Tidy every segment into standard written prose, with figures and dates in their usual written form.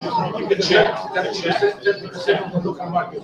You can check the local market.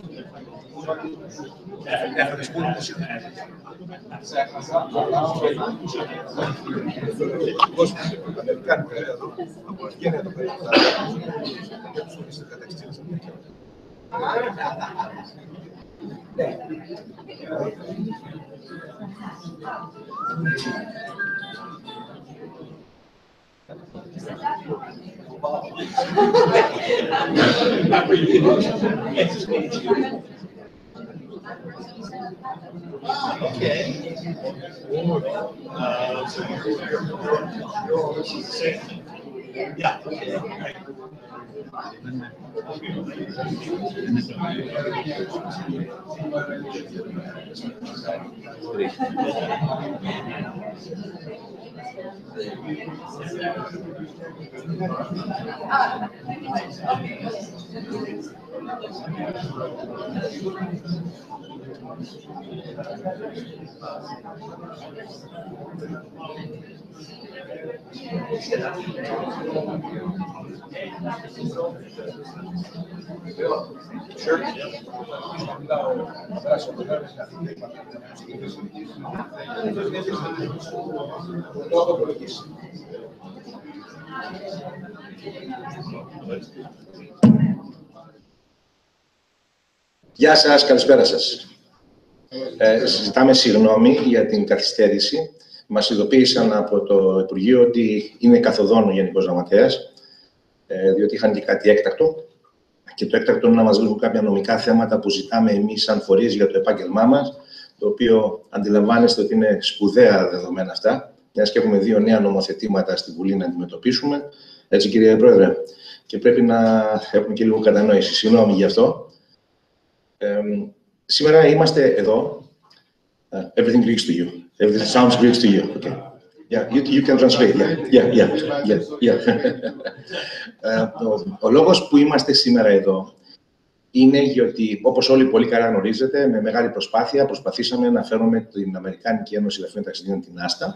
Γεια σας, καλησπέρα σας. Ζητάμε συγγνώμη για την καθυστέρηση. Μας ειδοποίησαν από το Υπουργείο ότι είναι καθοδόν ο Γενικός Γραμματέας, διότι είχαν και κάτι έκτακτο. Και το έκτακτο είναι να μας λύσουν κάποια νομικά θέματα που ζητάμε εμείς σαν φορείς για το επάγγελμά μας, το οποίο αντιλαμβάνεστε ότι είναι σπουδαία δεδομένα αυτά, μιας και έχουμε 2 νέα νομοθετήματα στη Βουλή να αντιμετωπίσουμε. Έτσι, κύριε Πρόεδρε, και πρέπει να έχουμε και λίγο κατανόηση. Συγγνώμη γι' αυτό. Σήμερα είμαστε εδώ. Everything Greeks to you. Everything sounds Greeks to you. Okay. Yeah, you can translate. Yeah. Ο λόγος που είμαστε σήμερα εδώ είναι γιατί, όπως όλοι πολύ καλά γνωρίζετε, με μεγάλη προσπάθεια προσπαθήσαμε να φέρουμε την Αμερικανική Ένωση Γραφείων Ταξιδίων, την ASTA,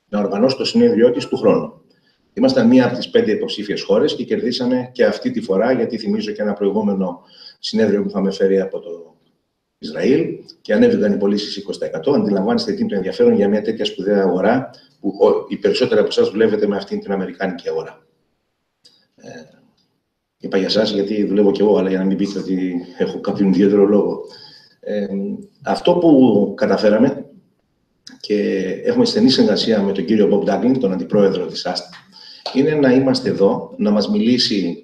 να οργανώσει το συνέδριό της του χρόνου. Ήμασταν μία από τις 5 υποψήφιες χώρες και κερδίσαμε και αυτή τη φορά, γιατί θυμίζω και ένα προηγούμενο συνέδριο που είχαμε φέρει από το Ισραήλ και ανέβηκαν οι πωλήσεις 20%. Αντιλαμβάνεστε τι είναι το ενδιαφέρον για μια τέτοια σπουδαία αγορά που οι περισσότεροι από εσάς δουλεύετε με αυτήν την αμερικάνικη αγορά. Είπα για εσάς γιατί δουλεύω κι εγώ, αλλά για να μην πείτε ότι έχω κάποιον ιδιαίτερο λόγο. Αυτό που καταφέραμε και έχουμε στενή συνεργασία με τον κύριο Duglin, τον αντιπρόεδρο της ASTA, είναι να είμαστε εδώ, να μας μιλήσει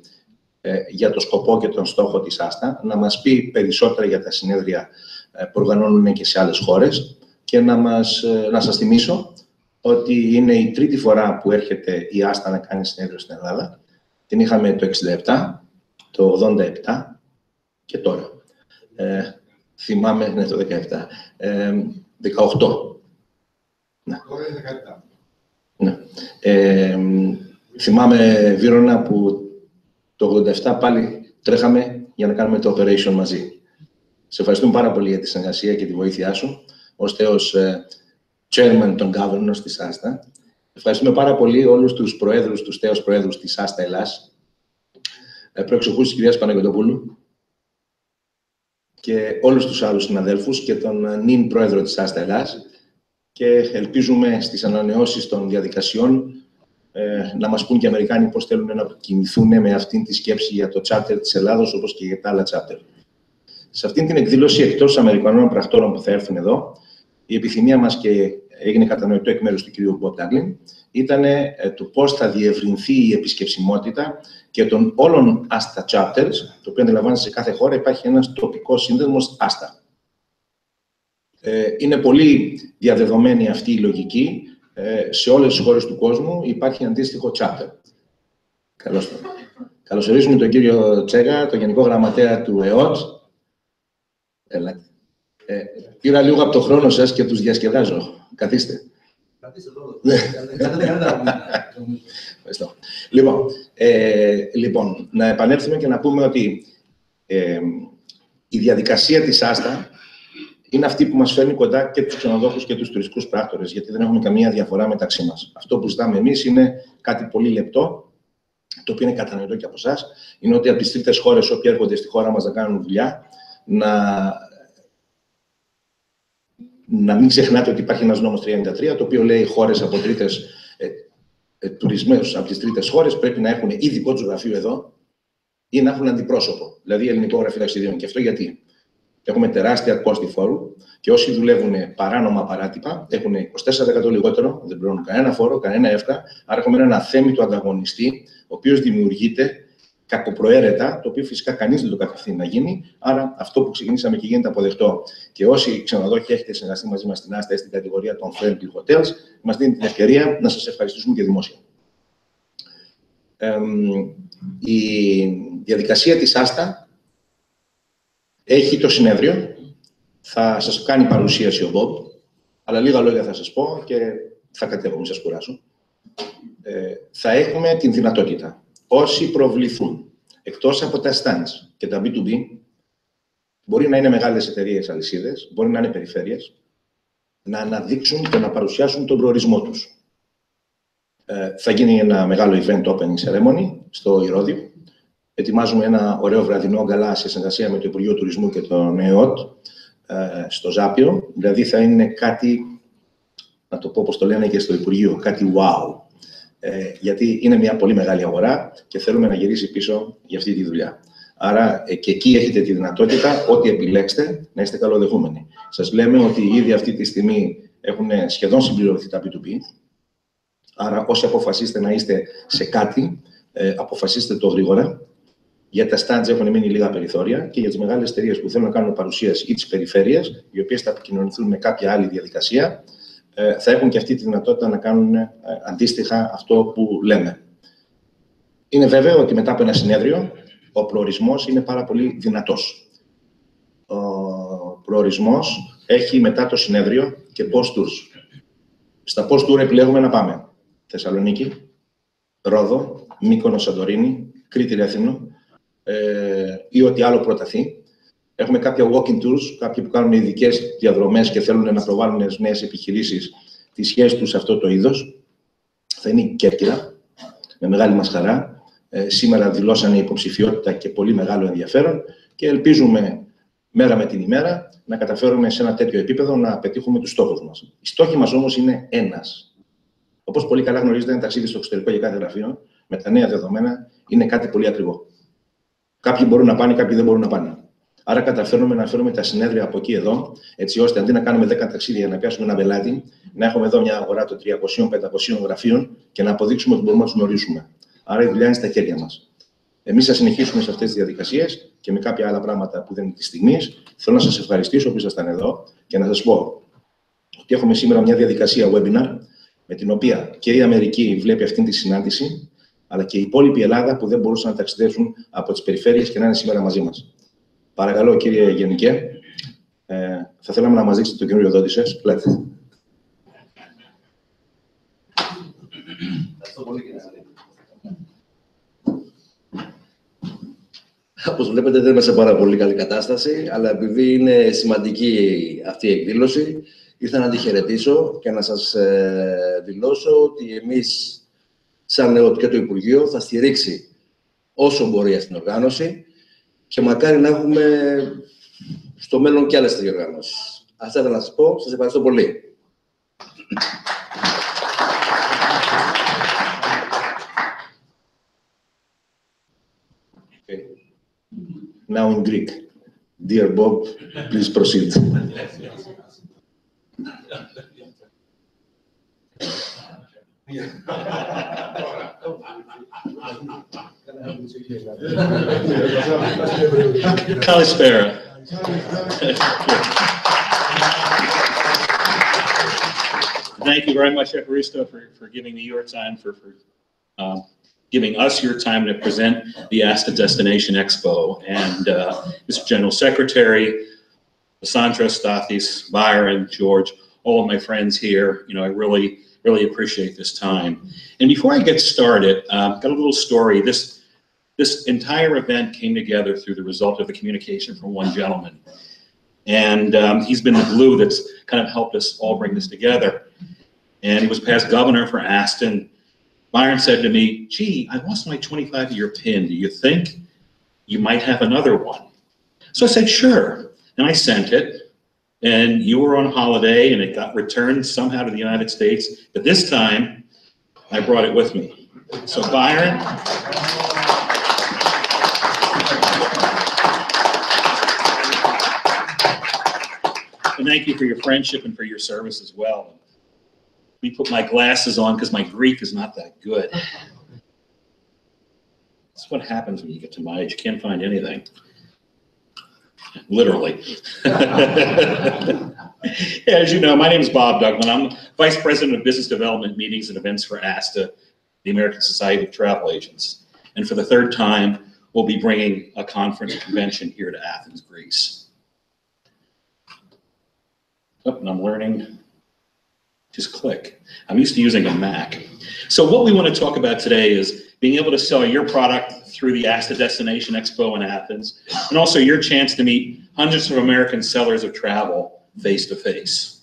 για το σκοπό και τον στόχο της ASTA, να μας πει περισσότερα για τα συνέδρια που οργανώνουν και σε άλλες χώρες και να σας θυμίσω ότι είναι η 3η φορά που έρχεται η ASTA να κάνει συνέδριο στην Ελλάδα. Την είχαμε το 67, το 87 και τώρα. Θυμάμαι, ναι, το 17. 18. Ναι. Ναι. Θυμάμαι, Βύρωνα, που το 87 πάλι τρέχαμε για να κάνουμε το operation μαζί. Σε ευχαριστούμε πάρα πολύ για τη συνεργασία και τη βοήθειά σου, ώστε ως chairman των governors της ASTA. Ευχαριστούμε πάρα πολύ όλους τους προέδρους, τους τέος προέδρους της ASTA Ελλάς, προεξοχούς της κυρίας Παναγιωτοπούλου και όλους τους άλλους συναδέλφους και τον νυν πρόεδρο της ASTA Ελλάς, και ελπίζουμε στις ανανεώσεις των διαδικασιών να μας πούν και οι Αμερικάνοι πώς θέλουν να κινηθούν με αυτήν τη σκέψη για το charter της Ελλάδος, όπως και για τα άλλα charter. Σε αυτήν την εκδήλωση, εκτός Αμερικανών πρακτόρων που θα έρθουν εδώ, η επιθυμία μας, και έγινε κατανοητό εκ μέρους του κ. Duglin, ήταν το πώς θα διευρυνθεί η επισκεψιμότητα και των όλων ASTA chapters, το οποίο αντιλαμβάνεστε σε κάθε χώρα υπάρχει ένας τοπικός σύνδεσμος ASTA. Είναι πολύ διαδεδομένη αυτή η λογική. Σε όλες τις χώρες του κόσμου υπάρχει αντίστοιχο chapter. Καλώς το. Καλωσορίζουμε τον κύριο Τσέγα, τον Γενικό Γραμματέα του ΕΟΤ. Ελάτε. Πήρα λίγο από το χρόνο σας και τους διασκεδάζω. Καθίστε. Καθίστε Ευχαριστώ. Λοιπόν, να επανέλθουμε και να πούμε ότι η διαδικασία της ASTA είναι αυτή που μας φέρνει κοντά και τους ξενοδόχους και τους τουριστικούς πράκτορες, γιατί δεν έχουμε καμία διαφορά μεταξύ μας. Αυτό που ζητάμε εμείς είναι κάτι πολύ λεπτό το οποίο είναι κατανοητό και από εσάς, είναι ότι από τις τρίτες χώρες, όποιοι έρχονται στη χώρα μας να κάνουν δουλειά, να μην ξεχνάτε ότι υπάρχει ένας νόμος 33, το οποίο λέει χώρες από τρίτες, τουρισμένους από τις τρίτες χώρες πρέπει να έχουν ή δικό τους γραφείο εδώ ή να έχουν αντιπρόσωπο, δηλαδή ελληνικό γραφείο ταξιδίων. Και αυτό γιατί έχουμε τεράστια κόστη φόρου και όσοι δουλεύουν παράνομα παράτυπα έχουν 24% λιγότερο, δεν πληρώνουν κανένα φόρο, κανένα εύκα. Άρα έχουμε έναν αθέμητο ανταγωνιστή, ο οποίος δημιουργείται κακοπροαίρετα, το οποίο φυσικά κανείς δεν το κατευθύνει να γίνει. Άρα αυτό που ξεκινήσαμε και γίνεται αποδεκτό. Και όσοι ξενοδόχοι έχετε συνεργαστεί μαζί μας στην ASTA στην κατηγορία των friendly hotels, μας δίνει την ευκαιρία να σας ευχαριστήσουμε και δημόσια. Η διαδικασία της ASTA έχει το συνέδριο. Θα σας κάνει παρουσίαση ο Bob, αλλά λίγα λόγια θα σας πω και θα κατέβω, μην σας κουράσω. Θα έχουμε την δυνατότητα, όσοι προβληθούν, εκτός από τα stands και τα B2B, μπορεί να είναι μεγάλες εταιρείες αλυσίδες, μπορεί να είναι περιφέρειες, να αναδείξουν και να παρουσιάσουν τον προορισμό τους. Θα γίνει ένα μεγάλο event opening ceremony στο Ηρώδειο. Ετοιμάζουμε ένα ωραίο βραδινό γκαλά σε συνεργασία με το Υπουργείο Τουρισμού και τον ΕΟΤ στο Ζάπιο. Δηλαδή θα είναι κάτι, να το πω όπως το λένε και στο Υπουργείο, κάτι wow. Γιατί είναι μια πολύ μεγάλη αγορά και θέλουμε να γυρίσει πίσω για αυτή τη δουλειά. Άρα και εκεί έχετε τη δυνατότητα, ό,τι επιλέξετε, να είστε καλοδεχούμενοι. Σας λέμε ότι ήδη αυτή τη στιγμή έχουν σχεδόν συμπληρωθεί τα B2B. Άρα όσοι αποφασίσετε να είστε σε κάτι, αποφασίστε το γρήγορα. Για τα stands έχουν μείνει λίγα περιθώρια και για τις μεγάλες εταιρείες που θέλουν να κάνουν παρουσίαση ή τις περιφέρειες, οι οποίες θα επικοινωνηθούν με κάποια άλλη διαδικασία, θα έχουν και αυτή τη δυνατότητα να κάνουν αντίστοιχα αυτό που λέμε. Είναι βέβαιο ότι μετά από ένα συνέδριο, ο προορισμός είναι πάρα πολύ δυνατός. Ο προορισμός έχει μετά το συνέδριο και post-tours. Στα post-tour επιλέγουμε να πάμε Θεσσαλονίκη, Ρόδο, Μύκονο, Σαντορίνη, Κρήτη, Ρέθυμνο ή ό,τι άλλο προταθεί. Έχουμε κάποια walking tours, κάποιοι που κάνουν ειδικές διαδρομές και θέλουν να προβάλλουν νέες επιχειρήσεις τις σχέσεις τους σε αυτό το είδος. Θα είναι η Κέρκυρα, με μεγάλη μας χαρά. Σήμερα δηλώσανε υποψηφιότητα και πολύ μεγάλο ενδιαφέρον και ελπίζουμε μέρα με την ημέρα να καταφέρουμε σε ένα τέτοιο επίπεδο να πετύχουμε τους στόχους μας. Οι στόχοι μας όμως είναι ένας. Όπως πολύ καλά γνωρίζετε, ένα ταξίδι στο εξωτερικό για κάθε γραφείο, με τα νέα δεδομένα, είναι κάτι πολύ ακριβό. Κάποιοι μπορούν να πάνε, κάποιοι δεν μπορούν να πάνε. Άρα καταφέρνουμε να φέρουμε τα συνέδρια από εκεί εδώ, έτσι ώστε αντί να κάνουμε 10 ταξίδια για να πιάσουμε ένα πελάτη, να έχουμε εδώ μια αγορά των 300-500 γραφείων και να αποδείξουμε ότι μπορούμε να τους γνωρίσουμε. Άρα η δουλειά είναι στα χέρια μας. Εμείς θα συνεχίσουμε σε αυτές τις διαδικασίες και με κάποια άλλα πράγματα που δεν είναι τη στιγμή. Θέλω να σας ευχαριστήσω που ήσασταν εδώ και να σας πω ότι έχουμε σήμερα μια διαδικασία webinar με την οποία και η Αμερική βλέπει αυτή τη συνάντηση, αλλά και η υπόλοιπη Ελλάδα που δεν μπορούσαν να ταξιδέψουν από τις περιφέρειες και να είναι σήμερα μαζί μας. Παρακαλώ, κύριε Γενικέ, θα θέλαμε να μας δείξετε το καινούριο δόντι σας. Πλάτε. Ευχαριστώ πολύ, κύριε Σαλή. Όπως βλέπετε, δεν είμαστε σε πάρα πολύ καλή κατάσταση, αλλά επειδή είναι σημαντική αυτή η εκδήλωση, ήρθα να τη χαιρετήσω και να σας δηλώσω ότι εμείς, σαν ΕΟΤ και το Υπουργείο, θα στηρίξει όσο μπορεί αυτή την οργάνωση και μακάρι να έχουμε στο μέλλον και άλλες οργανώσεις. Αυτά ήθελα να σας πω. Σας ευχαριστώ πολύ. Okay. Now in Greek. Dear Bob, please proceed. Kalispera. Thank you very much, Evaristo, for giving me your time, for giving us your time to present the ASTA Destination Expo. And Mr. General Secretary, Sandra, Stathis, Byron, George, all of my friends here, you know, I really appreciate this time. And before I get started, got a little story. This entire event came together through the result of the communication from one gentleman. And he's been the glue that's kind of helped us all bring this together. And he was past governor for Aston. Byron said to me, gee, I lost my 25-year pin. Do you think you might have another one? So I said, sure. And I sent it. And you were on holiday, and it got returned somehow to the United States. But this time, I brought it with me. So Byron. And thank you for your friendship and for your service as well. Let me put my glasses on because my Greek is not that good. That's what happens when you get to my age. You can't find anything. Literally. As you know, my name is Bob Duglin. I'm Vice President of Business Development Meetings and Events for ASTA, the American Society of Travel Agents. And for the third time, we'll be bringing a conference convention here to Athens, Greece. Oh, and I'm learning. Just click. I'm used to using a Mac. So what we want to talk about today is being able to sell your product through the ASTA Destination Expo in Athens, and also your chance to meet hundreds of American sellers of travel face to face.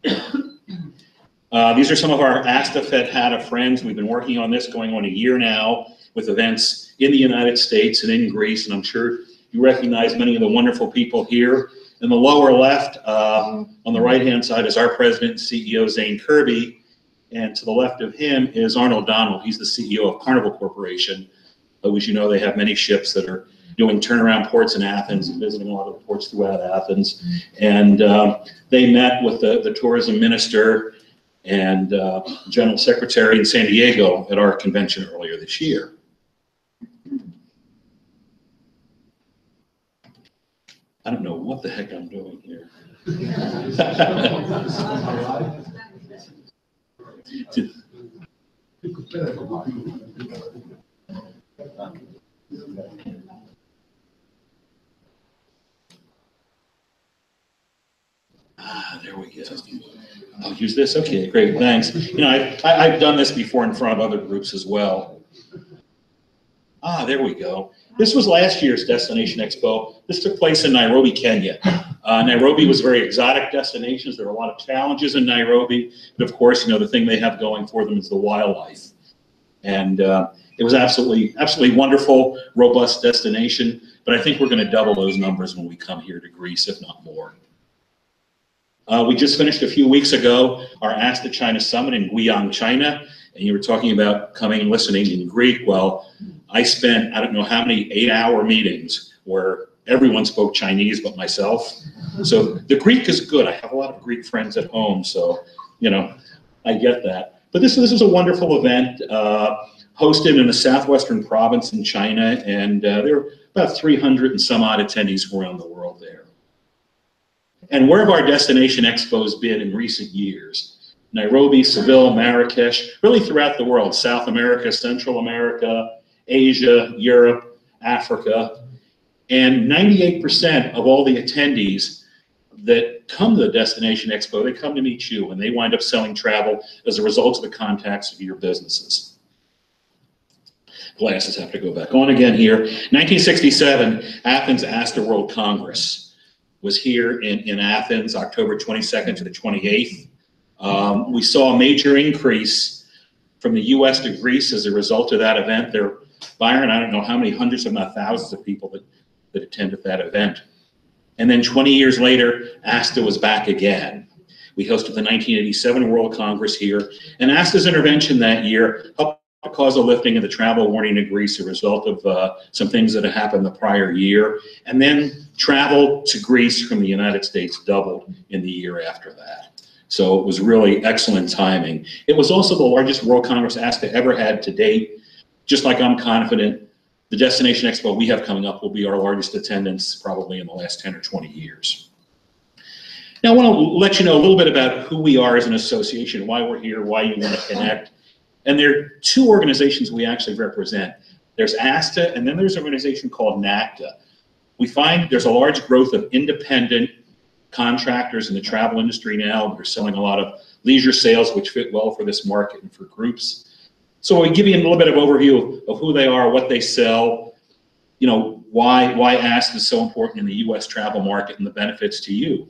These are some of our ASTA FedHATTA friends. We've been working on this going on a year now with events in the United States and in Greece, and I'm sure you recognize many of the wonderful people here. In the lower left, on the right-hand side, is our president and CEO, Zane Kirby, and to the left of him is Arnold Donald. He's the CEO of Carnival Corporation. As you know, they have many ships that are doing turnaround ports in Athens and visiting a lot of the ports throughout Athens. And they met with the tourism minister and general secretary in San Diego at our convention earlier this year. I don't know what the heck I'm doing here. There we go. I'll use this. Okay, great. Thanks. You know, I've done this before in front of other groups as well. There we go. This was last year's Destination Expo. This took place in Nairobi, Kenya. Nairobi was a very exotic destination. There were a lot of challenges in Nairobi, but of course, you know, the thing they have going for them is the wildlife. And it was absolutely wonderful, robust destination. But I think we're going to double those numbers when we come here to Greece, if not more. We just finished a few weeks ago our ASTA China Summit in Guiyang, China, and you were talking about coming and listening in Greek. Well, I spent, I don't know how many 8-hour meetings where everyone spoke Chinese but myself. So the Greek is good. I have a lot of Greek friends at home, so, you know, I get that. But this is a wonderful event hosted in a southwestern province in China, and there are about 300 and some odd attendees from around the world there. And where have our Destination Expos been in recent years? Nairobi, Seville, Marrakesh, really throughout the world, South America, Central America, Asia, Europe, Africa. And 98% of all the attendees that come to the Destination Expo, they come to meet you, and they wind up selling travel as a result of the contacts of your businesses. Glasses have to go back on again here. 1967, Athens ASTA World Congress was here in Athens, October 22nd to the 28th. We saw a major increase from the US to Greece as a result of that event. There, Byron, I don't know how many hundreds, if not thousands of people that attended that event. And then 20 years later, ASTA was back again. We hosted the 1987 World Congress here, and ASTA's intervention that year helped to cause a lifting of the travel warning to Greece as a result of some things that had happened the prior year. And then travel to Greece from the United States doubled in the year after that. So it was really excellent timing. It was also the largest World Congress ASTA ever had to date. Just like I'm confident the Destination Expo we have coming up will be our largest attendance probably in the last 10 or 20 years. Now I want to let you know a little bit about who we are as an association, why we're here, why you want to connect. And there are two organizations we actually represent. There's ASTA, and then there's an organization called NACTA. We find there's a large growth of independent contractors in the travel industry now. They're selling a lot of leisure sales, which fit well for this market and for groups. So we give you a little bit of overview of who they are, what they sell, you know, why ASTA is so important in the US travel market and the benefits to you.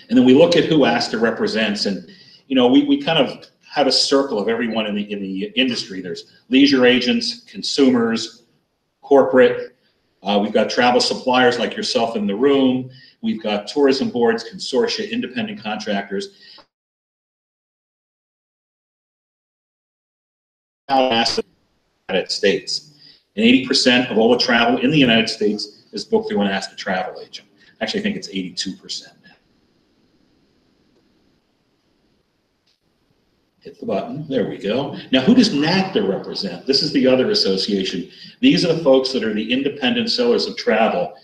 And then we look at who ASTA represents, and you know, we kind of have a circle of everyone in the industry. There's leisure agents, consumers, corporate. We've got travel suppliers like yourself in the room. We've got tourism boards, consortia, independent contractors. United States. And 80% of all the travel in the United States is booked through an ASTA travel agent. Actually, I think it's 82% now. Hit the button. There we go. Now, who does NAFTA represent? This is the other association. These are the folks that are the independent sellers of travel.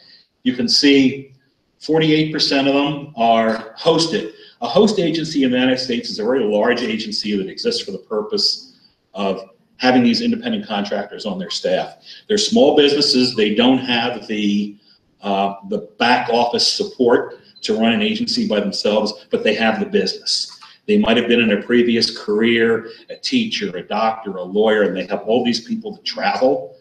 You can see 48% of them are hosted. A host agency in the United States is a very large agency that exists for the purpose of having these independent contractors on their staff. They're small businesses. They don't have the back office support to run an agency by themselves, but they have the business. They might have been in a previous career, a teacher, a doctor, a lawyer, and they have all these people that travel,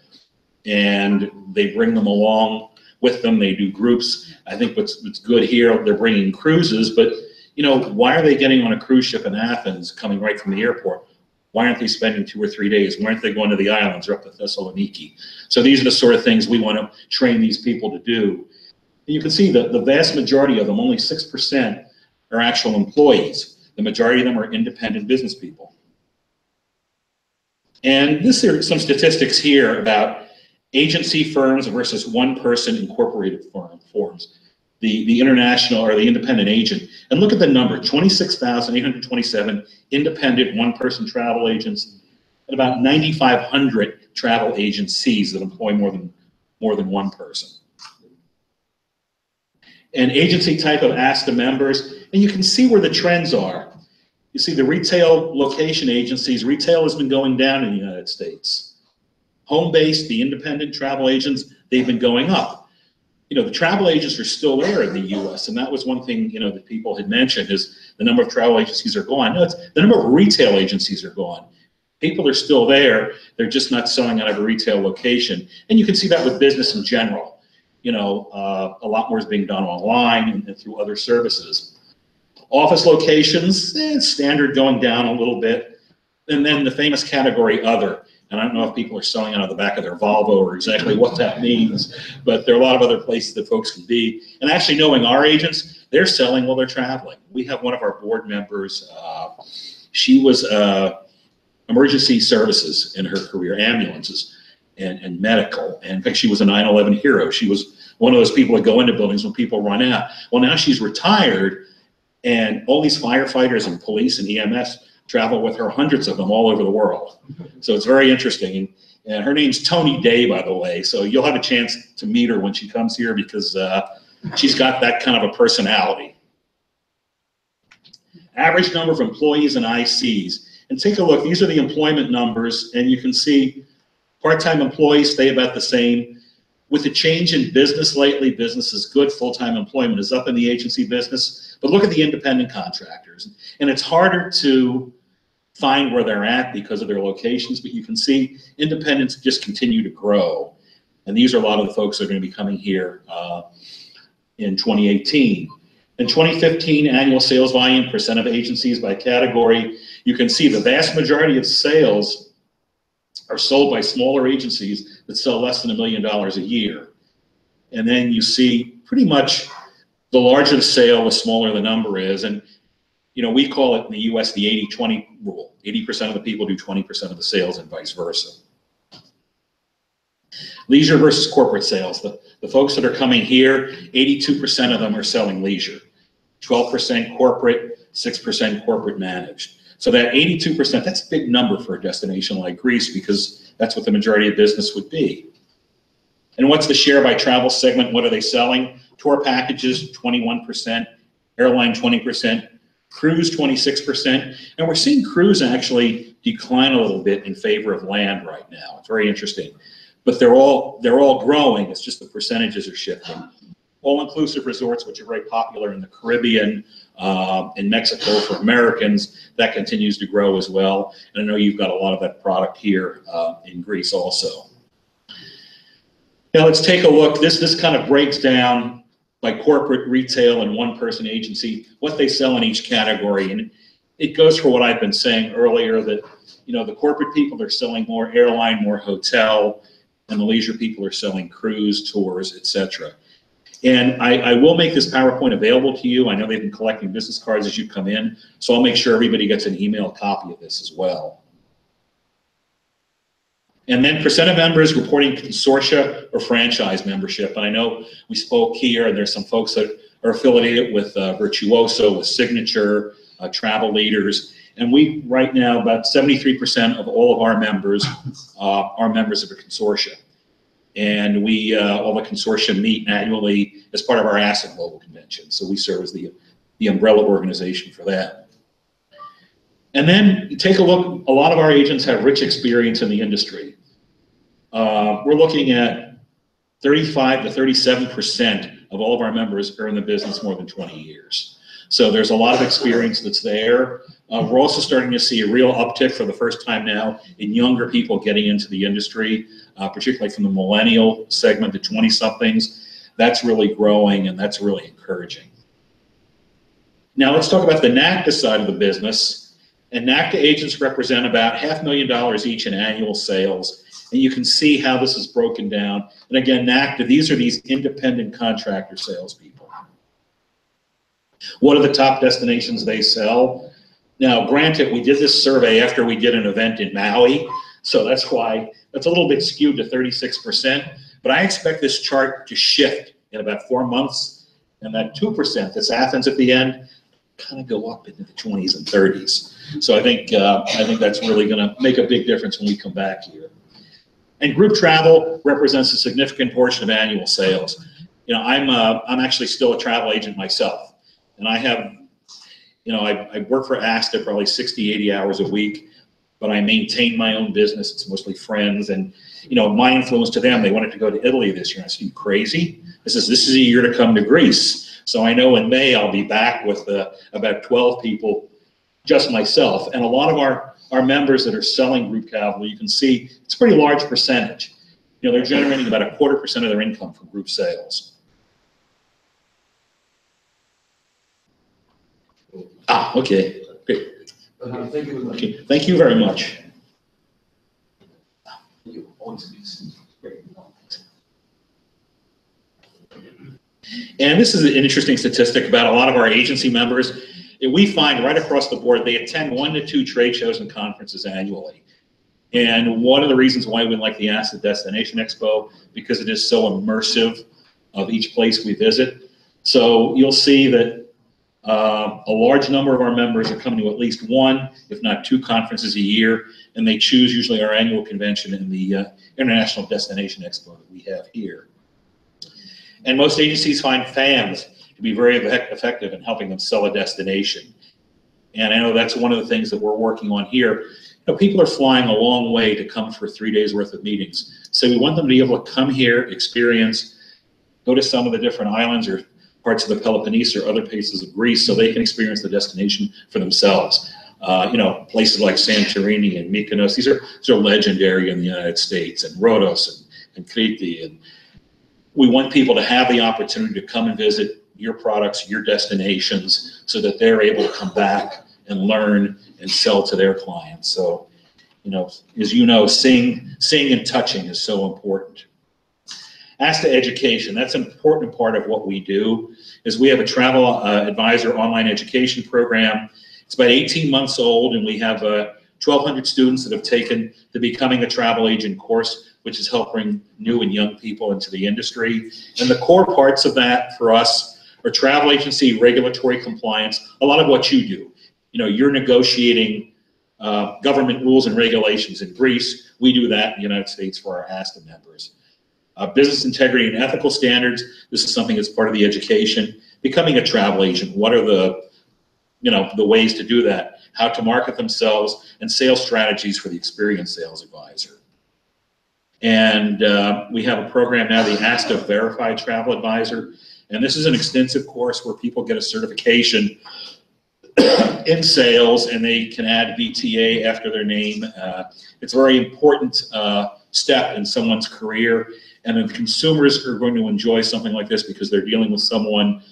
and they bring them along with them. They do groups. I think what's good here, they're bringing cruises, but you know, why are they getting on a cruise ship in Athens, coming right from the airport? Why aren't they spending 2 or 3 days? Why aren't they going to the islands or up to Thessaloniki? So these are the sort of things we want to train these people to do. And you can see that the vast majority of them, only 6%, are actual employees. The majority of them are independent business people. And this are some statistics here about agency firms versus one-person incorporated firms. The international or the independent agent. And look at the number, 26,827 independent one-person travel agents and about 9,500 travel agencies that employ more than one person. And agency type of ASTA members, and you can see where the trends are. You see the retail location agencies, retail has been going down in the United States. Home-based, the independent travel agents, they've been going up. You know, the travel agents are still there in the US, and that was one thing, you know, that people had mentioned is the number of travel agencies are gone. No, it's the number of retail agencies are gone. People are still there, they're just not selling out of a retail location. And you can see that with business in general. You know, a lot more is being done online and through other services. Office locations, standard going down a little bit. And then the famous category other. And I don't know if people are selling out of the back of their Volvo or exactly what that means, but there are a lot of other places that folks can be. And actually knowing our agents, they're selling while they're traveling. We have one of our board members, she was emergency services in her career, ambulances and medical. And in fact, she was a 9/11 hero. She was one of those people that go into buildings when people run out. Well, now she's retired, and all these firefighters and police and EMS travel with her, hundreds of them all over the world. So it's very interesting. And her name's Tony Day, by the way. So you'll have a chance to meet her when she comes here because she's got that kind of a personality. Average number of employees and ICs. And take a look, these are the employment numbers, and you can see part-time employees stay about the same. With the change in business lately, business is good, full-time employment is up in the agency business, but look at the independent contractors. And it's harder to find where they're at because of their locations, but you can see independents just continue to grow. And these are a lot of the folks that are going to be coming here in 2018. In 2015, annual sales volume, percent of agencies by category, you can see the vast majority of sales are sold by smaller agencies that sell less than $1 million a year. And then you see pretty much the larger the sale, the smaller the number is. And you know, we call it in the US the 80-20 rule. 80% of the people do 20% of the sales and vice versa. Leisure versus corporate sales. The folks that are coming here, 82% of them are selling leisure. 12% corporate, 6% corporate managed. So that 82%, that's a big number for a destination like Greece because that's what the majority of business would be. And what's the share by travel segment? What are they selling? Tour packages, 21%, airline, 20%, cruise, 26%. And we're seeing cruise actually decline a little bit in favor of land right now. It's very interesting. But they're all growing. It's just the percentages are shifting. All-inclusive resorts, which are very popular in the Caribbean, in Mexico for Americans, that continues to grow as well. And I know you've got a lot of that product here in Greece also. Now let's take a look. This kind of breaks down by corporate, retail, and one-person agency, what they sell in each category. And it goes for what I've been saying earlier, that, you know, the corporate people are selling more airline, more hotel, and the leisure people are selling cruise, tours, etc. And I will make this PowerPoint available to you. I know they've been collecting business cards as you come in, so I'll make sure everybody gets an email copy of this as well. And then percent of members reporting consortia or franchise membership. And I know we spoke here, and there's some folks that are affiliated with Virtuoso, with Signature, Travel Leaders. And we, right now, about 73% of all of our members are members of a consortia. And we, all the consortia meet annually as part of our ASTA Global Convention. So we serve as the umbrella organization for that. And then take a look, a lot of our agents have rich experience in the industry. We're looking at 35 to 37% of all of our members are in the business more than 20 years. So there's a lot of experience that's there. We're also starting to see a real uptick for the first time now in younger people getting into the industry, particularly from the millennial segment, the 20-somethings. That's really growing, and that's really encouraging. Now let's talk about the NACTA side of the business. And NACTA agents represent about $500,000 each in annual sales. And you can see how this is broken down. And again, NACTA, these are these independent contractor salespeople. What are the top destinations they sell? Now, granted, we did this survey after we did an event in Maui, so that's why that's a little bit skewed to 36%. But I expect this chart to shift in about 4 months, and that 2%, that's Athens at the end, kind of go up into the 20s and 30s. So I think that's really going to make a big difference when we come back here. And group travel represents a significant portion of annual sales. You know, I'm actually still a travel agent myself, and I have, you know, I work for ASTA probably 60, 80 hours a week, but I maintain my own business. It's mostly friends, and you know, my influence to them, they wanted to go to Italy this year. I said, "You crazy? This is a year to come to Greece." So I know in May I'll be back with about 12 people, just myself, and a lot of our members that are selling group travel, you can see it's a pretty large percentage. You know, they're generating about 1/4% of their income from group sales. Ah, okay. Great. Thank you very much. Okay. Thank you very much. You always great. And this is an interesting statistic about a lot of our agency members. We find right across the board, they attend 1 to 2 trade shows and conferences annually. And one of the reasons why we like the ASTA Destination Expo, because it is so immersive of each place we visit. So you'll see that a large number of our members are coming to at least 1, if not 2 conferences a year, and they choose usually our annual convention and the International Destination Expo that we have here. And most agencies find fans to be very effective in helping them sell a destination. And I know that's one of the things that we're working on here. You know, people are flying a long way to come for 3 days worth of meetings. So we want them to be able to come here, experience, go to some of the different islands or parts of the Peloponnese or other places of Greece so they can experience the destination for themselves. You know, places like Santorini and Mykonos, these are legendary in the United States, and Rhodos and Crete. And we want people to have the opportunity to come and visit your products, your destinations, so that they're able to come back and learn and sell to their clients. So, you know, as you know, seeing and touching is so important. ASTA Education, that's an important part of what we do, is we have a travel advisor online education program. It's about 18 months old, and we have 1,200 students that have taken the Becoming a Travel Agent course, which is helping new and young people into the industry. And the core parts of that for us are travel agency regulatory compliance, a lot of what you do. You know, you're negotiating government rules and regulations in Greece. We do that in the United States for our ASTA members. Business integrity and ethical standards, this is something that's part of the education. Becoming a travel agent, what are the ways to do that? How to market themselves, and sales strategies for the experienced sales advisor. And we have a program now, the ASTA Verified Travel Advisor, and this is an extensive course where people get a certification in sales, and they can add VTA after their name. It's a very important step in someone's career, and the consumers are going to enjoy something like this because they're dealing with someone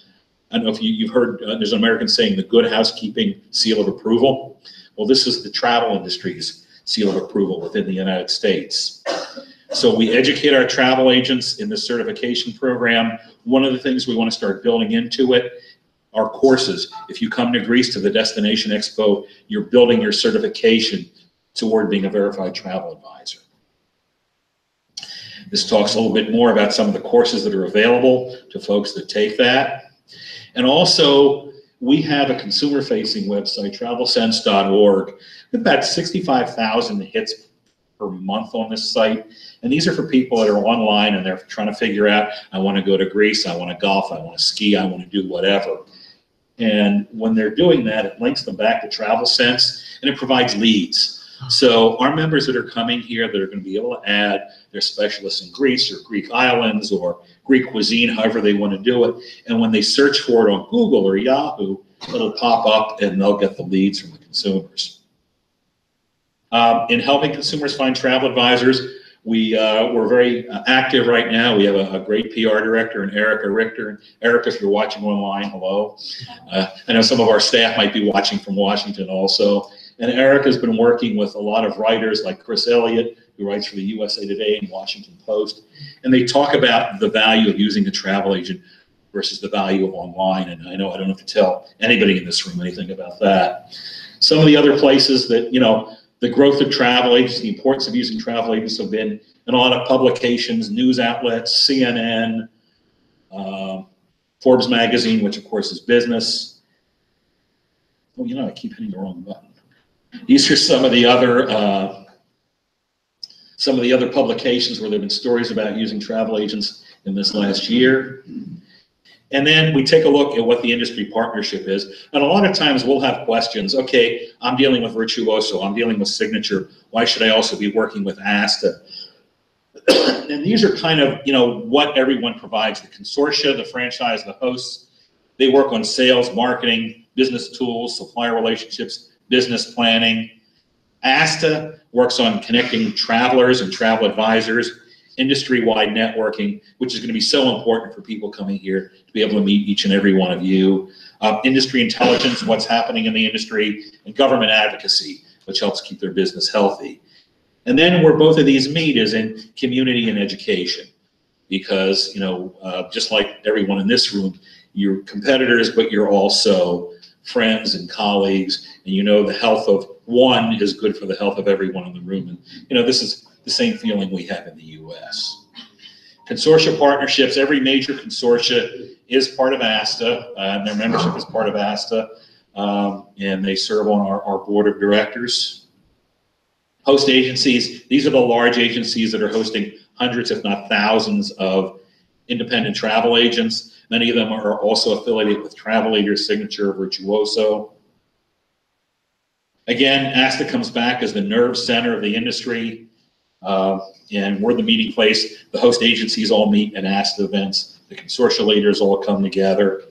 I don't know if you've heard, there's an American saying, the good housekeeping seal of approval. Well, this is the travel industry's seal of approval within the United States. So we educate our travel agents in the certification program. One of the things we want to start building into it are courses. If you come to Greece to the Destination Expo, you're building your certification toward being a verified travel advisor. This talks a little bit more about some of the courses that are available to folks that take that. And also, we have a consumer-facing website, travelsense.org, with about 65,000 hits per month on this site. And these are for people that are online and they're trying to figure out, I want to go to Greece, I want to golf, I want to ski, I want to do whatever. And when they're doing that, it links them back to TravelSense and it provides leads. So our members that are coming here that are going to be able to add their specialists in Greece or Greek islands or Greek cuisine, however they want to do it. And when they search for it on Google or Yahoo, it'll pop up and they'll get the leads from the consumers. In helping consumers find travel advisors, we're very active right now. We have a great PR director in Erica Richter. Erica, if you're watching online, hello. I know some of our staff might be watching from Washington also. And Erica's been working with a lot of writers like Chris Elliott, who writes for the USA Today and Washington Post. And they talk about the value of using a travel agent versus the value of online. And I know I don't have to tell anybody in this room anything about that. Some of the other places that, you know, the growth of travel agents, the importance of using travel agents have been in a lot of publications, news outlets, CNN, Forbes magazine, which of course is business. Oh, you know, I keep hitting the wrong button. These are some of the other publications where there have been stories about using travel agents in this last year. And then we take a look at what the industry partnership is. And a lot of times we'll have questions. Okay, I'm dealing with Virtuoso, I'm dealing with Signature. Why should I also be working with ASTA? And these are kind of, you know, what everyone provides. The consortia, the franchise, the hosts, they work on sales, marketing, business tools, supplier relationships, business planning. ASTA works on connecting travelers and travel advisors, industry-wide networking, which is going to be so important for people coming here to be able to meet each and every one of you. Industry intelligence, what's happening in the industry, and government advocacy, which helps keep their business healthy. And then where both of these meet is in community and education, because, you know, just like everyone in this room, you're competitors, but you're also friends and colleagues, and you know the health of one is good for the health of everyone in the room. And, you know, this is the same feeling we have in the U.S. Consortia partnerships, every major consortia is part of ASTA, and their membership is part of ASTA, and they serve on our board of directors. Host agencies, these are the large agencies that are hosting hundreds, if not thousands, of independent travel agents. Many of them are also affiliated with Travel Leader, Signature, Virtuoso. Again, ASTA comes back as the nerve center of the industry, and we're the meeting place. The host agencies all meet at ASTA events. The consortia leaders all come together.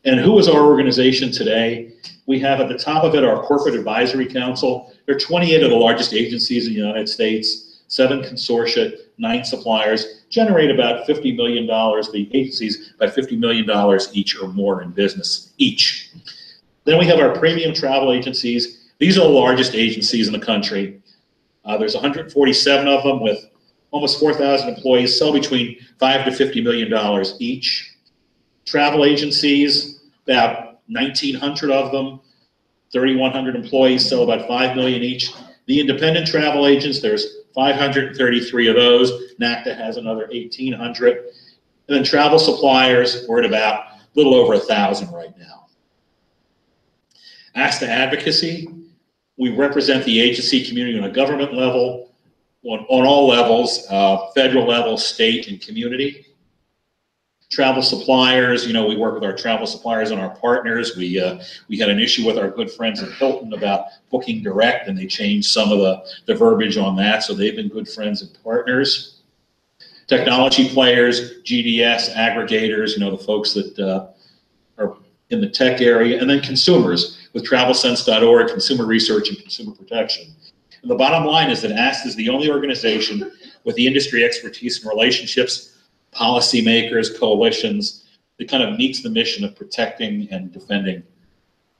And who is our organization today? We have at the top of it our Corporate Advisory Council. There are 28 of the largest agencies in the United States, 7 consortia, 9 suppliers, generate about $50 million, the agencies, about $50 million each or more in business, each. Then we have our premium travel agencies. These are the largest agencies in the country. There's 147 of them with almost 4,000 employees, sell between $5 to $50 million each. Travel agencies, about 1,900 of them, 3,100 employees, sell about $5 million each. The independent travel agents, there's 533 of those. NACTA has another 1,800. And then travel suppliers, we're at about a little over 1,000 right now. ASTA advocacy, we represent the agency community on a government level, on all levels, federal level, state, and community. Travel suppliers, you know, we work with our travel suppliers and our partners. We had an issue with our good friends at Hilton about booking direct, and they changed some of the verbiage on that, so they've been good friends and partners. Technology players, GDS, aggregators, you know, the folks that are in the tech area, and then consumers with travelsense.org, consumer research and consumer protection. And the bottom line is that ASTA is the only organization with the industry expertise and relationships, policymakers, coalitions, that kind of meets the mission of protecting and defending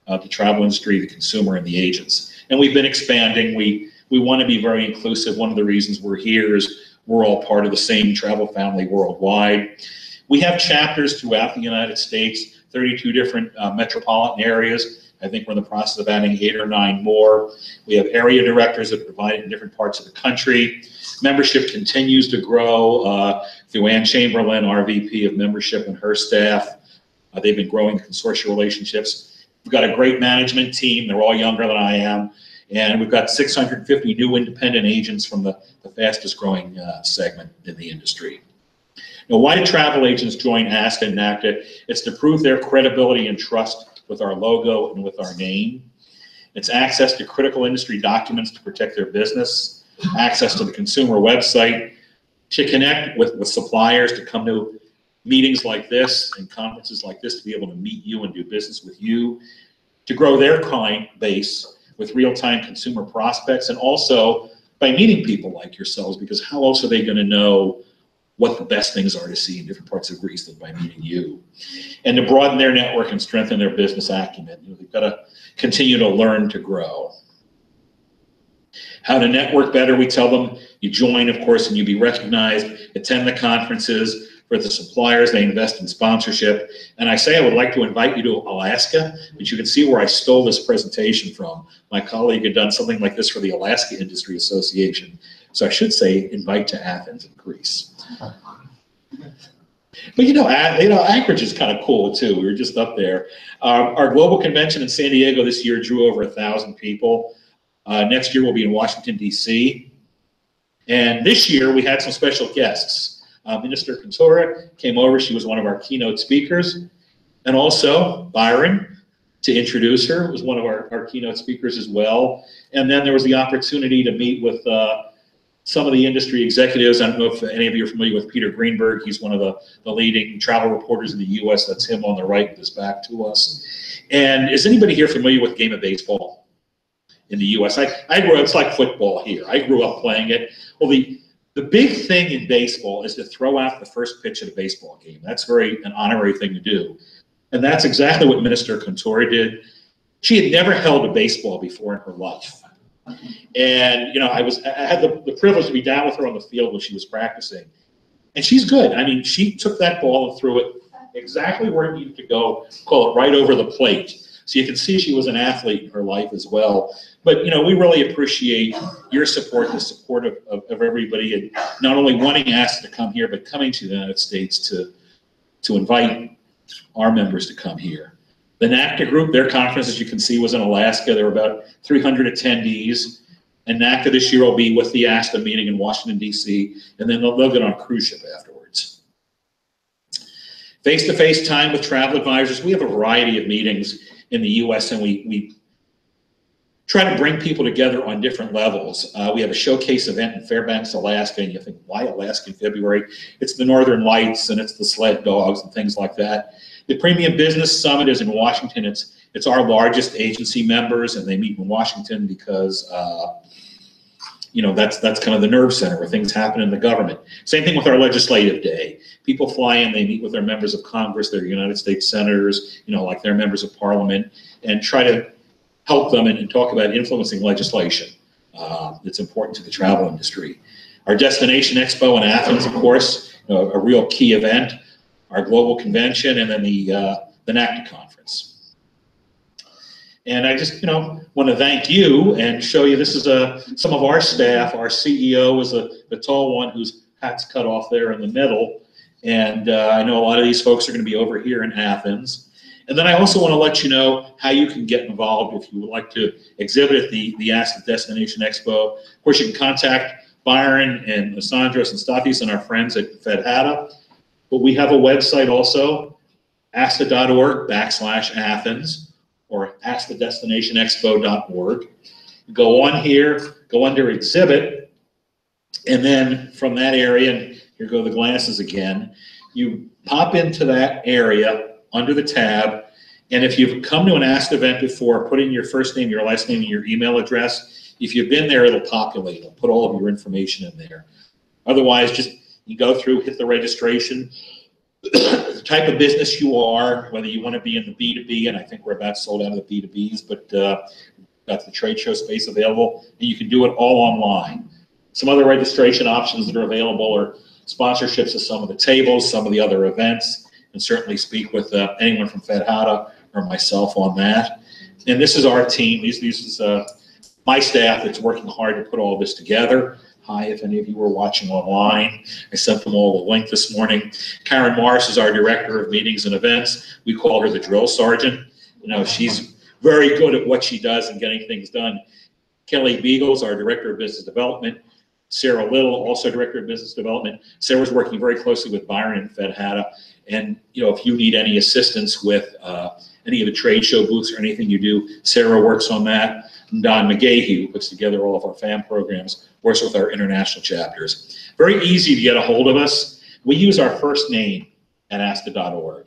the travel industry, the consumer, and the agents. And we've been expanding. We want to be very inclusive. One of the reasons we're here is we're all part of the same travel family worldwide. We have chapters throughout the United States, 32 different metropolitan areas. I think we're in the process of adding 8 or 9 more. We have area directors that provide it in different parts of the country. Membership continues to grow through Ann Chamberlain, our VP of membership, and her staff. They've been growing consortia relationships. We've got a great management team. They're all younger than I am. And we've got 650 new independent agents from the fastest growing segment in the industry. Now, why do travel agents join ASTA and NACDA? It's to prove their credibility and trust with our logo and with our name. It's access to critical industry documents to protect their business, access to the consumer website, to connect with suppliers, to come to meetings like this and conferences like this, to be able to meet you and do business with you, to grow their client base with real-time consumer prospects, and also by meeting people like yourselves, because how else are they going to know what the best things are to see in different parts of Greece than by meeting you, and to broaden their network and strengthen their business acumen. You know, they've got to continue to learn to grow. How to network better, we tell them you join, of course, and you be recognized, attend the conferences. For the suppliers, they invest in sponsorship. And I say I would like to invite you to Alaska, but you can see where I stole this presentation from. My colleague had done something like this for the Alaska Industry Association. So I should say invite to Athens in Greece. But you know, Anchorage is kind of cool too. We were just up there. Our global convention in San Diego this year drew over 1,000 people. Next year we'll be in Washington, D.C. And this year we had some special guests. Minister Kantora came over. She was one of our keynote speakers. And also Byron, to introduce her, was one of our keynote speakers as well. And then there was the opportunity to meet with some of the industry executives. I don't know if any of you are familiar with Peter Greenberg. He's one of the leading travel reporters in the U.S. That's him on the right with his back to us. And is anybody here familiar with the game of baseball in the U.S.? I grew up, it's like football here. I grew up playing it. Well, the big thing in baseball is to throw out the first pitch of the baseball game. That's an honorary thing to do. And that's exactly what Minister Kantora did. She had never held a baseball before in her life. And, you know, I had the privilege to be down with her on the field when she was practicing. And she's good. I mean, she took that ball and threw it exactly where it needed to go, call it right over the plate. So you can see she was an athlete in her life as well. But, you know, we really appreciate your support, the support of everybody, and not only wanting us to come here, but coming to the United States to invite our members to come here. The NACDA group, their conference, as you can see, was in Alaska. There were about 300 attendees. And NACDA this year will be with the ASTA meeting in Washington, D.C., and then they'll get on a cruise ship afterwards. Face-to-face time with travel advisors. We have a variety of meetings in the U.S., and we try to bring people together on different levels. We have a showcase event in Fairbanks, Alaska, and you think, why Alaska in February? It's the Northern Lights, and it's the sled dogs and things like that. The Premium Business Summit is in Washington. It's our largest agency members, and they meet in Washington because you know, that's kind of the nerve center where things happen in the government. Same thing with our legislative day. People fly in, they meet with their members of Congress, their United States senators, you know, like their members of parliament, and try to help them and talk about influencing legislation. It's important to the travel industry. Our Destination Expo in Athens, of course, a real key event. Our global convention, and then the NACDA conference. And I just, you know, want to thank you and show you, this is some of our staff. Our CEO is the tall one whose hat's cut off there in the middle. And I know a lot of these folks are going to be over here in Athens. And then I also want to let you know how you can get involved if you would like to exhibit at the ASTA Destination Expo. Of course, you can contact Byron and Sandros and Stathis and our friends at FedHATTA. But we have a website also, asta.org/Athens. Or astadestinationexpo.org. Go on here, go under exhibit, and then from that area, and here go the glasses again, you pop into that area under the tab, and if you've come to an ASTA event before, put in your first name, your last name, and your email address. If you've been there, it'll populate. It'll put all of your information in there. Otherwise, just you go through, hit the registration, the type of business you are, whether you want to be in the B2B, and I think we're about sold out of the B2Bs, but got the trade show space available, and you can do it all online. Some other registration options that are available are sponsorships of some of the tables, some of the other events, and certainly speak with anyone from FedHATTA or myself on that. And this is our team. This is my staff that's working hard to put all this together. Hi, if any of you were watching online. I sent them all a link this morning. Karen Morris is our director of meetings and events. We call her the drill sergeant. You know, she's very good at what she does and getting things done. Kelly Beagles, our director of business development. Sarah Little, also director of business development. Sarah's working very closely with Byron and FedHATTA. And you know, if you need any assistance with any of the trade show booths or anything you do, Sarah works on that. And Don McGahee, who puts together all of our FAM programs, works with our international chapters. Very easy to get a hold of us. We use our first name at asta.org.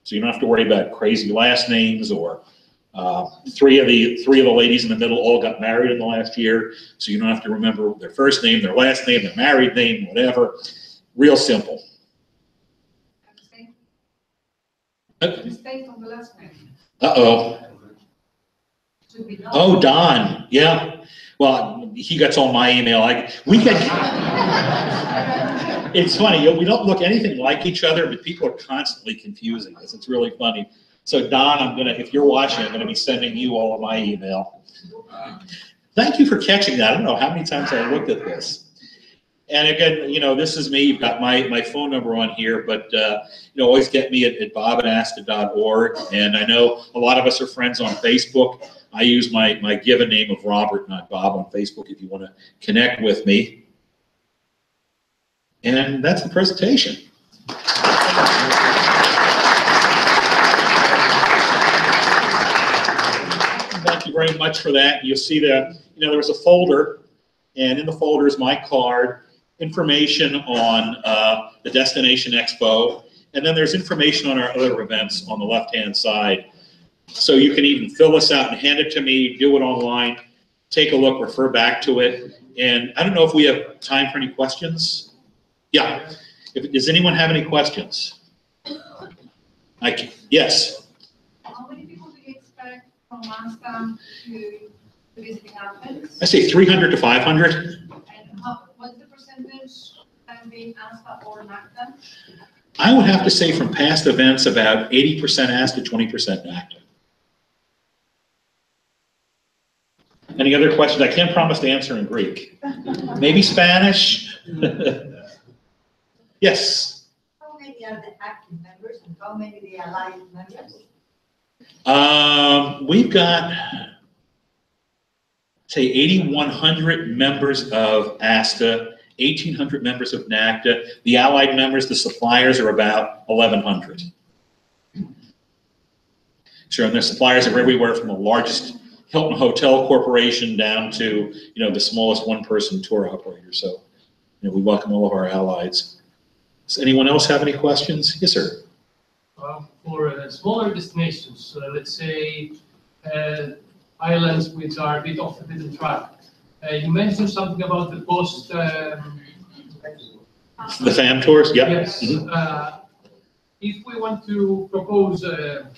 So you don't have to worry about crazy last names or three of the ladies in the middle all got married in the last year. So you don't have to remember their first name, their last name, their married name, whatever. Real simple. Mistake on the last name. Uh-oh. Oh, Don. Yeah. Well, he gets all my email. It's funny. We don't look anything like each other, but people are constantly confusing us. It's really funny. So Don, if you're watching, I'm gonna be sending you all of my email. Thank you for catching that. I don't know how many times I looked at this. And again, you know, this is me. You've got my phone number on here, but you know, always get me at bob@asta.org. And I know a lot of us are friends on Facebook. I use my given name of Robert, not Bob, on Facebook if you want to connect with me. And that's the presentation. Thank you very much for that. You'll see that, you know, there was a folder, and in the folder is my card, information on the Destination Expo, and then there's information on our other events on the left-hand side. So you can even fill this out and hand it to me, do it online, take a look, refer back to it. And I don't know if we have time for any questions. Yeah. Does anyone have any questions? Yes. How many people do you expect from ASTA to visit Athens? I say 300 to 500. And what's the percentage that being ASTA or NACTA? I would have to say from past events about 80% ASTA, 20% NACTA. Any other questions? I can't promise to answer in Greek. Maybe Spanish? Yes? How many are the active members and how many the allied members? We've got, say, 8,100 members of ASTA, 1,800 members of NACTA. The allied members, the suppliers, are about 1,100. Sure, and their suppliers are everywhere from the largest Hilton Hotel Corporation down to, you know, the smallest one-person tour operator. So, you know, we welcome all of our allies. Does anyone else have any questions? Yes, sir. For smaller destinations, let's say islands which are a bit off the beaten track, you mentioned something about the post. The FAM tours? Yep. Yes. Mm-hmm. If we want to propose a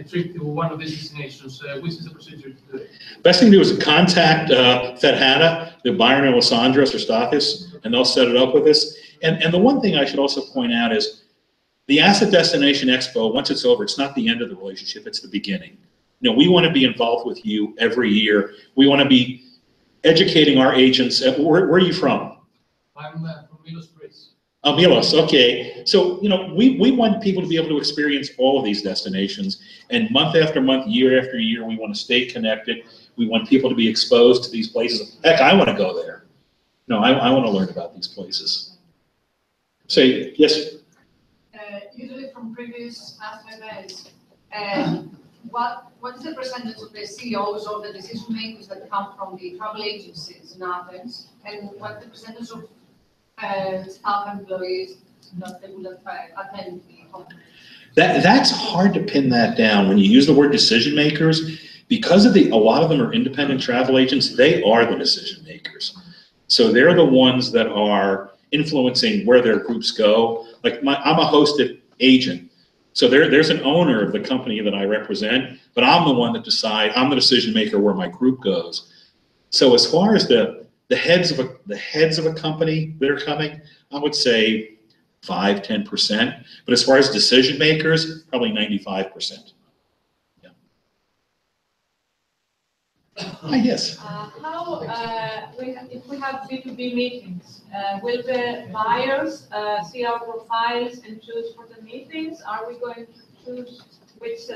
trip to one of these destinations, which is the procedure to do it? Best thing to do is contact FedHATTA, the Byron and Alessandros or Stathis, and they'll set it up with us. And the one thing I should also point out is the ASTA Destination Expo, once it's over, it's not the end of the relationship, it's the beginning. You know, we want to be involved with you every year. We want to be educating our agents. Where are you from? I'm from Milos, Greece. Oh, Milos, okay. So, you know, we want people to be able to experience all of these destinations. And month after month, year after year, we want to stay connected. We want people to be exposed to these places. Heck, I want to go there. No, I want to learn about these places. Say, yes? Usually from previous ASTA events, what is the percentage of the CEOs or the decision makers that come from the travel agencies in Athens, and what's the percentage of staff employees that they would attend the conference? That's hard to pin that down. When you use the word decision makers, because of a lot of them are independent travel agents, they are the decision makers. So they're the ones that are influencing where their groups go. Like I'm a host at agent. So there's an owner of the company that I represent, but I'm the one that decides. I'm the decision maker where my group goes. So as far as the heads of a company that are coming, I would say 5–10%. But as far as decision makers, probably 95%. Yeah. Yes. If we have B2B meetings, will the buyers see our profiles and choose for the meetings? Are we going to choose which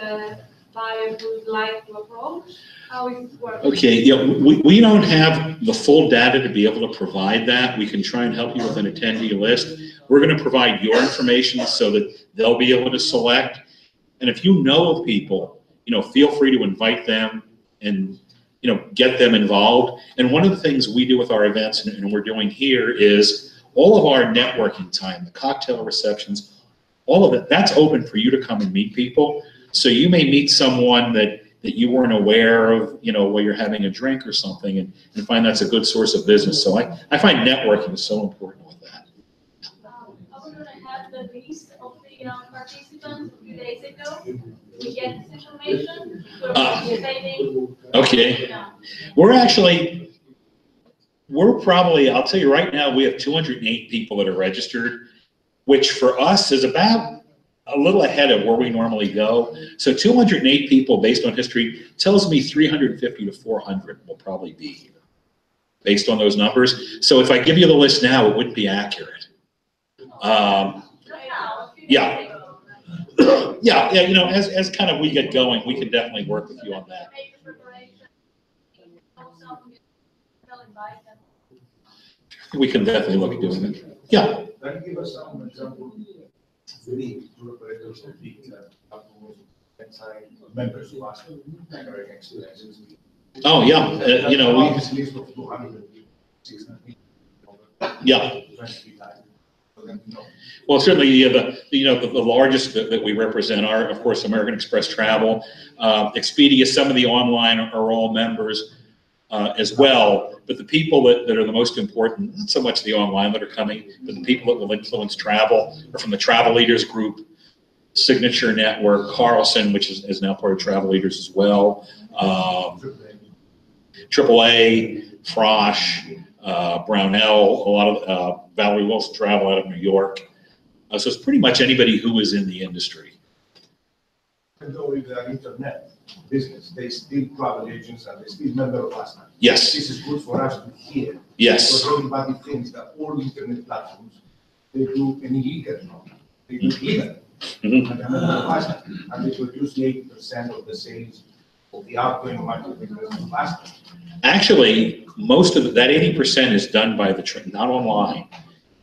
buyers would like to approach? How is it working? Okay, yeah, we don't have the full data to be able to provide that. We can try and help you with an attendee list. We're going to provide your information so that they'll be able to select. And if you know of people, feel free to invite them and get them involved. And one of the things we do with our events, and we're doing here, is all of our networking time, the cocktail receptions, all of it, that's open for you to come and meet people. So you may meet someone that you weren't aware of, while you're having a drink or something, and find that's a good source of business. So I find networking is so important with that. I was going to have the list of the participants a few days ago. We get this information. So participating. Okay. Yeah. We're probably, I'll tell you right now, we have 208 people that are registered, which for us is about a little ahead of where we normally go. So 208 people based on history tells me 350 to 400 will probably be here based on those numbers. So if I give you the list now, it wouldn't be accurate. Yeah. Yeah, as kind of we get going, we can definitely work with you on that. We can definitely look at doing that. Yeah. Can you give us some example, really, operators of big members of ASTA American experiences? Oh, yeah. This list of 200, yeah. Well, certainly, the largest that we represent are, of course, American Express Travel, Expedia. Some of the online are all members as well. But the people that are the most important, not so much the online that are coming, but the people that will influence travel are from the Travel Leaders Group, Signature Network, Carlson, which is now part of Travel Leaders as well, AAA, Frosh, Brownell, a lot of Valerie Wilson Travel out of New York. So it's pretty much anybody who is in the industry. Though with the internet business, they still travel agents and they still member of ASTA. Yes. This is good for us to hear. Yes. Because everybody thinks that all internet platforms, they do an illegal, they do legal. Mm-hmm. And a member of ASTA, and they produce 80% of the sales of the outgoing marketing of ASTA. Actually, most of that 80% is done by not online.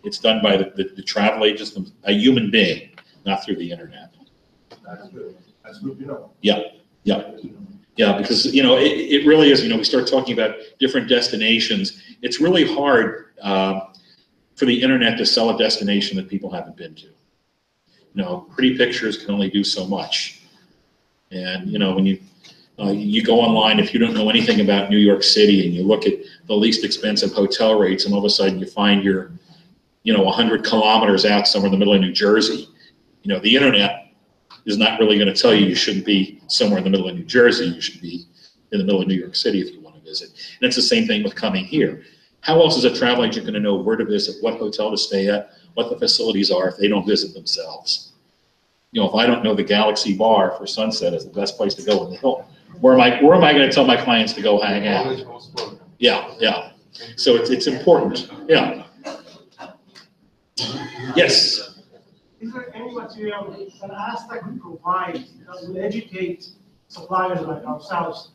It's done by the travel agents, a human being, not through the internet. That's good. That's good to know. Yeah, yeah, yeah. Because it really is. We start talking about different destinations. It's really hard for the internet to sell a destination that people haven't been to. Pretty pictures can only do so much. And when you go online, if you don't know anything about New York City and you look at the least expensive hotel rates, and all of a sudden you find you're 100 kilometers out somewhere in the middle of New Jersey, the internet is not really going to tell you shouldn't be somewhere in the middle of New Jersey. You should be in the middle of New York City if you want to visit. And it's the same thing with coming here. How else is a travel agent going to know where to visit, what hotel to stay at, what the facilities are if they don't visit themselves? If I don't know the Galaxy Bar for Sunset is the best place to go in the Hilton, where am I going to tell my clients to go hang out? Yeah, yeah. So it's important. Yeah. Yes. Is there any material that ASTA could provide that will educate suppliers like ourselves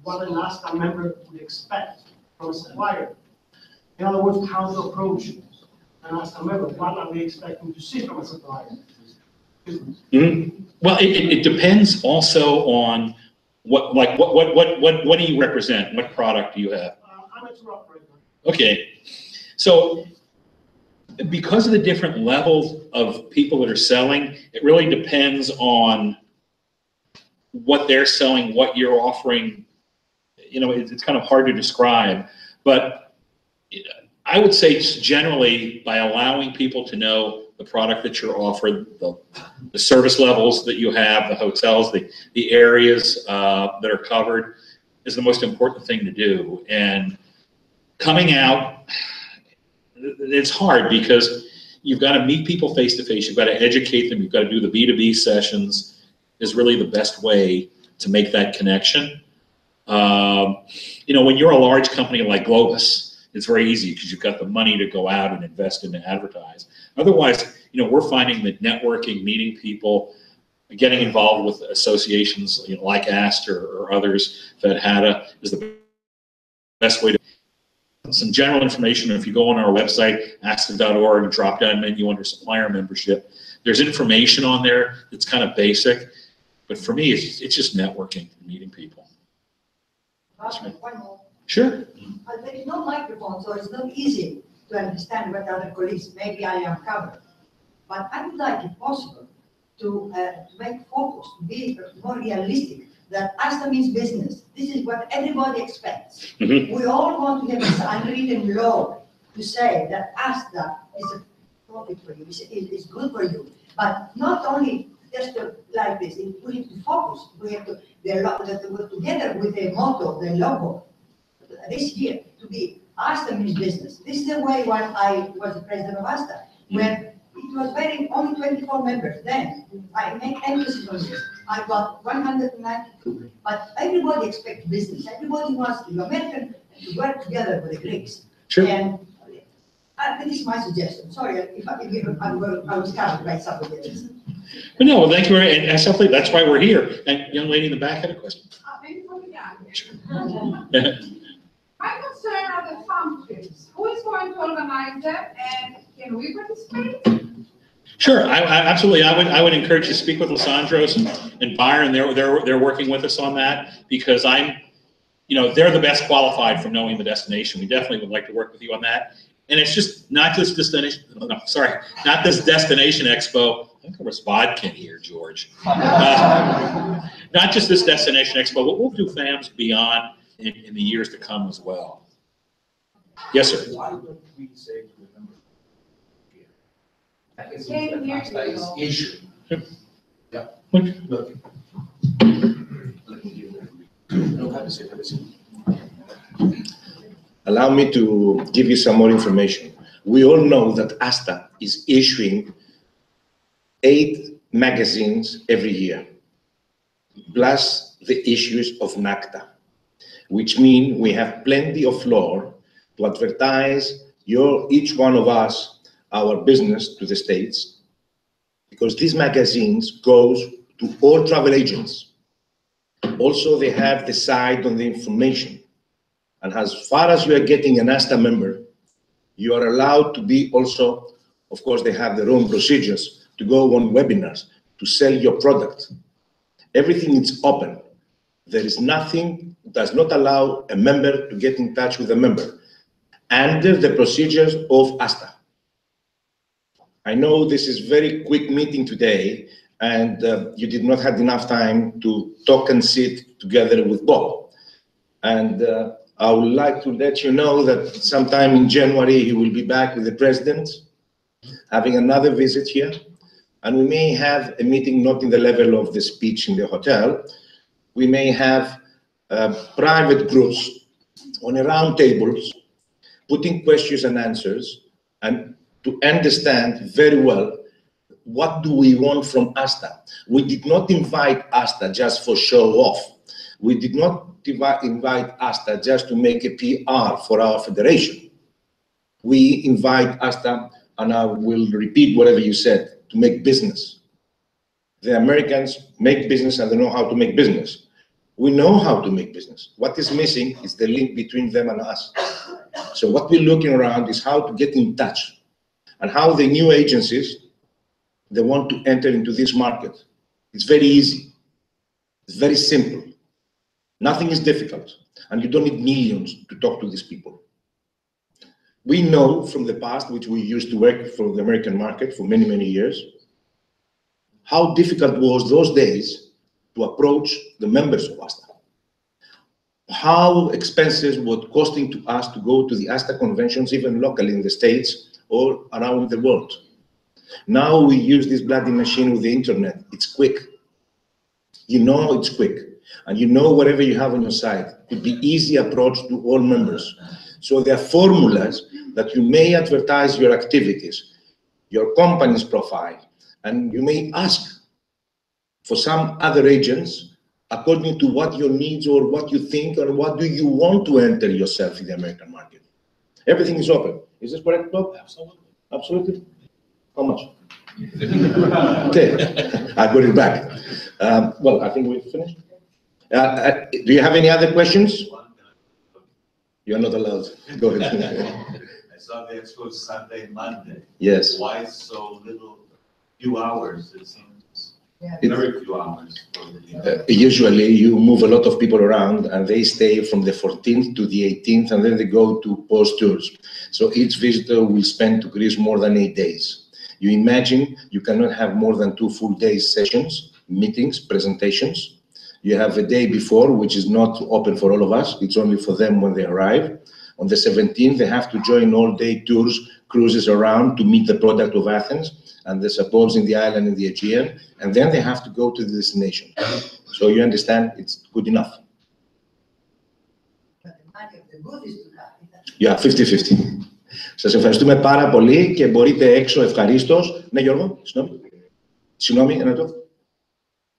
what an ASTA member would expect from a supplier? In other words, how to approach an ASTA member. What are they expecting to see from a supplier? Mm-hmm. Well, it depends also on what do you represent? What product do you have? I'm a tour operator. Okay, so because of the different levels of people that are selling, it really depends on what they're selling, what you're offering. It's kind of hard to describe, but I would say generally by allowing people to know the product that you're offered, the service levels that you have, the hotels, the areas that are covered is the most important thing to do. And coming out, it's hard because you've got to meet people face to face. You've got to educate them. You've got to do the B2B sessions is really the best way to make that connection. You know, when you're a large company like Globus, it's very easy because you've got the money to go out and invest in and advertise. Otherwise, you know, we're finding that networking, meeting people, getting involved with associations, you know, like ASTA or others, FedHATTA, is the best way to. Some general information, if you go on our website, asta.org, drop down menu under supplier membership, there's information on there that's kind of basic, but for me, it's just networking, meeting people. One more. Sure. There is no microphone, so it's not easy to understand what other colleagues, maybe I am covered. But I would like, if possible, to make focus, to be more realistic, that ASTA means business. This is what everybody expects. Mm-hmm. We all want to have this unwritten law to say that ASTA is a profit for you, is good for you. But not only just like this, we have to focus. We have to work together with the motto, the logo, this year, to be ASTA means business. This is the way when I was the president of ASTA, when it was only 24 members then. I make emphasis on this. I got 192, but everybody expects business. Everybody wants to be American and to work together with the Greeks. Sure. And this is my suggestion. Sorry, if I was covered by somebody else. But no, well, thank you very much. And simply, that's why we're here. And young lady in the back had a question. My concern are the farm trips. Who is going to organize them, and can we participate? Sure, absolutely. I would encourage you to speak with Lysandros and Byron. They're working with us on that because you know, they're the best qualified from knowing the destination. We definitely would like to work with you on that. And it's just not this destination. No, sorry, not this destination expo. I think there was vodka here, George. Not just this destination expo, but we'll do FAMs beyond in the years to come as well. Yes, sir. Why don't we say to the members here? I can see Came here that is to issue. Yeah. Look. Look. Let me give them. No, have a seat, have a seat. Allow me to give you some more information. We all know that ASTA is issuing 8 magazines every year, plus the issues of NACTA, which mean we have plenty of floor to advertise each one of us, our business to the States, because these magazines goes to all travel agents. Also, they have the side on the information. And as far as you are getting an ASTA member, you are allowed to be also, of course, they have their own procedures to go on webinars, to sell your product. Everything is open. There is nothing that does not allow a member to get in touch with a member under the procedures of ASTA. I know this is a very quick meeting today, and you did not have enough time to talk and sit together with Bob. And I would like to let you know that sometime in January, he will be back with the president, having another visit here. And we may have a meeting not in the level of the speech in the hotel. We may have private groups on a round tables, putting questions and answers, and to understand very well what do we want from ASTA. We did not invite ASTA just for show off. We did not invite ASTA just to make a PR for our federation. We invite ASTA, and I will repeat whatever you said, to make business. The Americans make business and they know how to make business. We know how to make business. What is missing is the link between them and us. So what we're looking around is how to get in touch and how the new agencies, they want to enter into this market. It's very easy. It's very simple. Nothing is difficult, and you don't need millions to talk to these people. We know from the past, which we used to work for the American market for many, many years, how difficult it was those days to approach the members of ASTA. How expensive was costing to us to go to the ASTA conventions, even locally in the States or around the world. Now we use this bloody machine with the internet. It's quick. You know it's quick. And you know whatever you have on your site. It would be easy approach to all members. So there are formulas that you may advertise your activities, your company's profile, and you may ask for some other agents according to what your needs or what you think or what do you want to enter yourself in the American market. Everything is open. Is this correct, Bob? Absolutely. Absolutely. How much? 10. I got it back. Well, I think we've finished. Do you have any other questions? You are not allowed. Go ahead. I saw the expo Sunday, Monday. Yes. Why so little, few hours? It seems Yeah. very few hours. For the, Usually you move a lot of people around and they stay from the 14th to the 18th and then they go to post tours. So each visitor will spend to Greece more than 8 days. You imagine you cannot have more than 2 full days sessions, meetings, presentations. You have a day before, which is not open for all of us. It's only for them when they arrive. On the 17th, they have to join all-day tours, cruises around to meet the product of Athens and the supports in the island in the Aegean. And then they have to go to the destination. So you understand, it's good enough. But the money of the booth is too high. Yeah, 50-50. Σας ευχαριστούμε πάρα πολύ και μπορείτε έξω ευχαρίστως. Ναι, Γιώργο, συγγνώμη. Συγγνώμη, ένα το.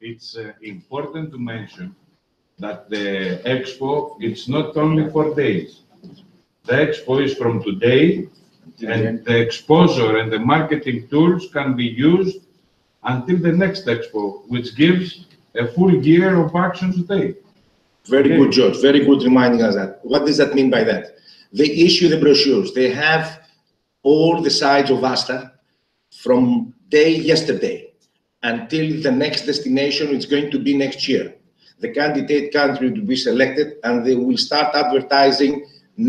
It's important to mention that the expo, it's not only 4 days. The expo is from today, and the exposure and the marketing tools can be used until the next expo, which gives a full year of actions to take. Very good, George. Very good reminding us that. What does that mean by that? They issue the brochures. They have all the sides of ASTA from yesterday until the next destination is going to be next year. The candidate country will be selected and they will start advertising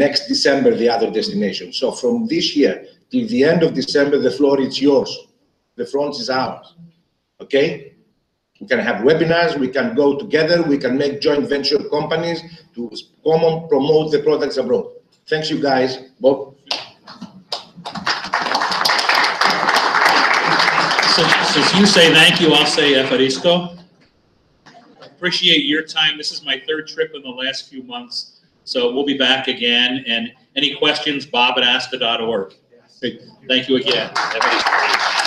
next December the other destination. So from this year till the end of December, the floor is yours. The front is ours. Okay? We can have webinars, we can go together, we can make joint venture companies to promote the products abroad. Thanks you guys. Bob? Since you say thank you, I'll say Evaristo. Appreciate your time. This is my 3rd trip in the last few months, so we'll be back again. And any questions, bob@asta.org. Thank you again. Evaristo.